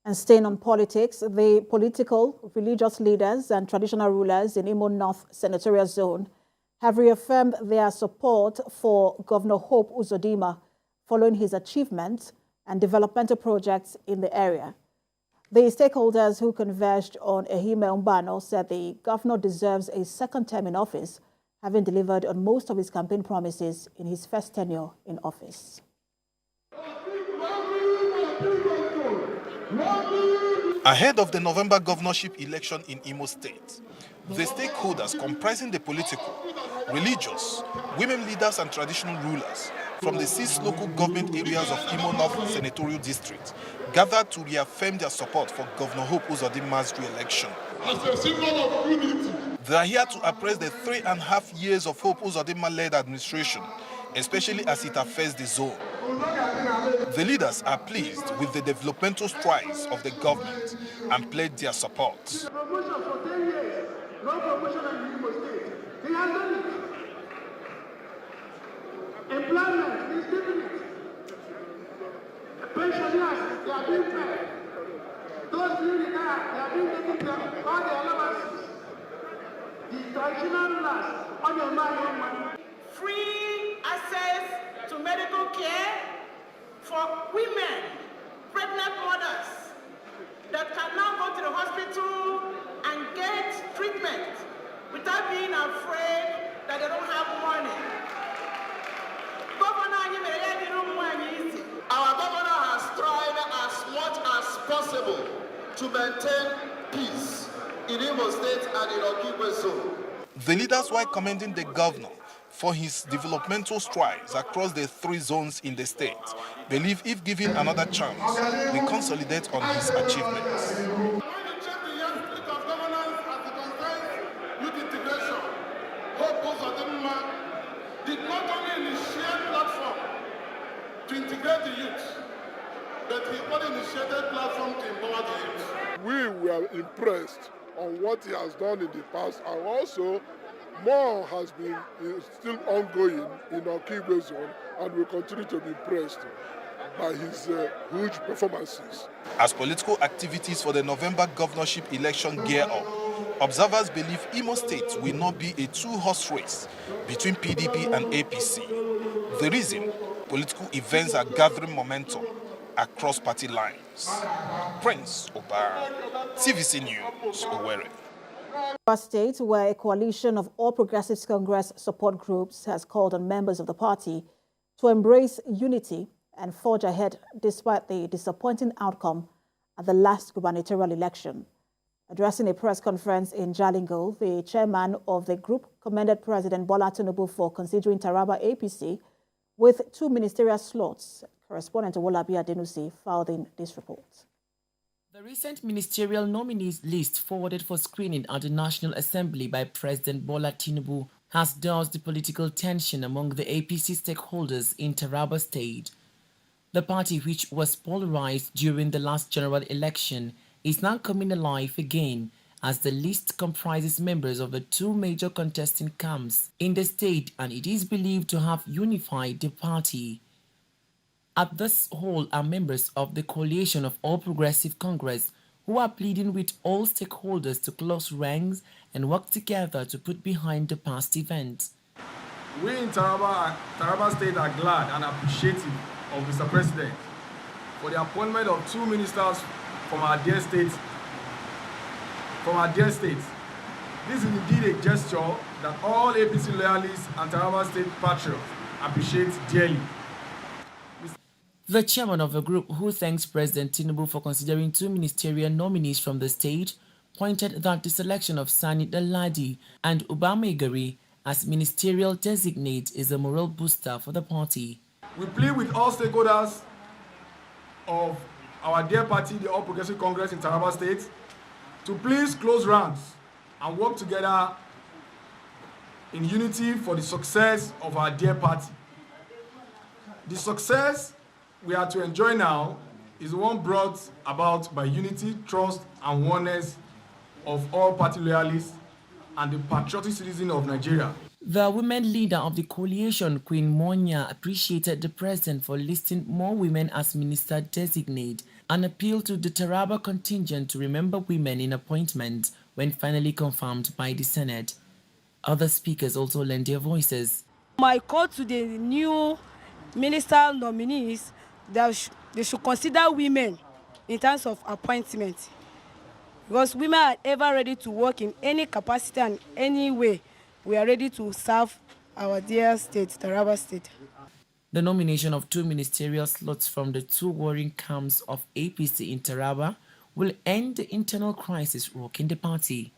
And staying on politics, the political, religious leaders and traditional rulers in Imo North Senatorial Zone have reaffirmed their support for Governor Hope Uzodimma following his achievements and developmental projects in the area. The stakeholders who converged on Ehime Umbano said the governor deserves a second term in office, having delivered on most of his campaign promises in his first tenure in office. Ahead of the November governorship election in Imo State, the stakeholders comprising the political, religious, women leaders and traditional rulers from the 6 local government areas of Imo North Senatorial District gathered to reaffirm their support for Governor Hope Uzodimma's re-election. As a symbol of unity, they are here to appraise the 3.5 years of Hope Uzodimma-led administration, especially as it affects the zone. The leaders are pleased with the developmental strides of the government and pledged their support. promotion for 10 years, no promotion in Imo State. He has done it. Employment, he's given it. Pensioners, they are being paid. Those who retire, they are being taken all the allowances. The traditional rulers on your money. Free access to medical care for women, pregnant mothers that can now go to the hospital and get treatment without being afraid that they don't have money. Our governor has tried as much as possible to maintain peace in Imo State and in Okigwe zone. The leaders, while commending the governor for his developmental strides across the 3 zones in the state, believe if given another chance, will consolidate on his achievements. When you check the yardstick of governance as it concerns youth integration, Hope Uzodimma did not only initiate platform to integrate the youth, but he also initiated platform to empower the youth. We were impressed on what he has done in the past, and also more has been still ongoing in Okigwe zone, and we continue to be impressed by his huge performances. As political activities for the November governorship election gear up, observers believe Imo State will not be a 2-horse race between PDP and APC. The reason, political events are gathering momentum across party lines. Prince Obar, TVC News, Owerri. State, where a coalition of All Progressives Congress support groups has called on members of the party to embrace unity and forge ahead despite the disappointing outcome at the last gubernatorial election. Addressing a press conference in Jalingo, the chairman of the group commended President Bola Tinubu for considering Taraba APC with 2 ministerial slots. Correspondent Wolabi Adenusi filed in this report. The recent ministerial nominees list forwarded for screening at the National Assembly by President Bola Tinubu has doused the political tension among the APC stakeholders in Taraba State. The party, which was polarized during the last general election, is now coming alive again as the list comprises members of the 2 major contesting camps in the state, and it is believed to have unified the party. At this hall are members of the coalition of All Progressive Congress who are pleading with all stakeholders to close ranks and work together to put behind the past events. We in Taraba State are glad and appreciative of Mr. President for the appointment of 2 ministers from our dear state. This is indeed a gesture that all APC loyalists and Taraba State patriots appreciate dearly. The chairman of the group, who thanks President Tinubu for considering 2 ministerial nominees from the state, pointed that the selection of Sani Daladi and Ubamegari as ministerial designate is a moral booster for the party. We plead with all stakeholders of our dear party, the All Progressive Congress in Taraba State, to please close ranks and work together in unity for the success of our dear party. The success we are to enjoy now is one brought about by unity, trust, and oneness of all party loyalists and the patriotic citizens of Nigeria. The women leader of the coalition, Queen Monya, appreciated the president for listing more women as minister designate An appeal to the Taraba contingent to remember women in appointments when finally confirmed by the Senate. Other speakers also lent their voices. My call to the new minister nominees that they should consider women in terms of appointment, because women are ever ready to work in any capacity and any way. We are ready to serve our dear state, Taraba State. The nomination of 2 ministerial slots from the 2 warring camps of APC in Taraba will end the internal crisis rocking the party.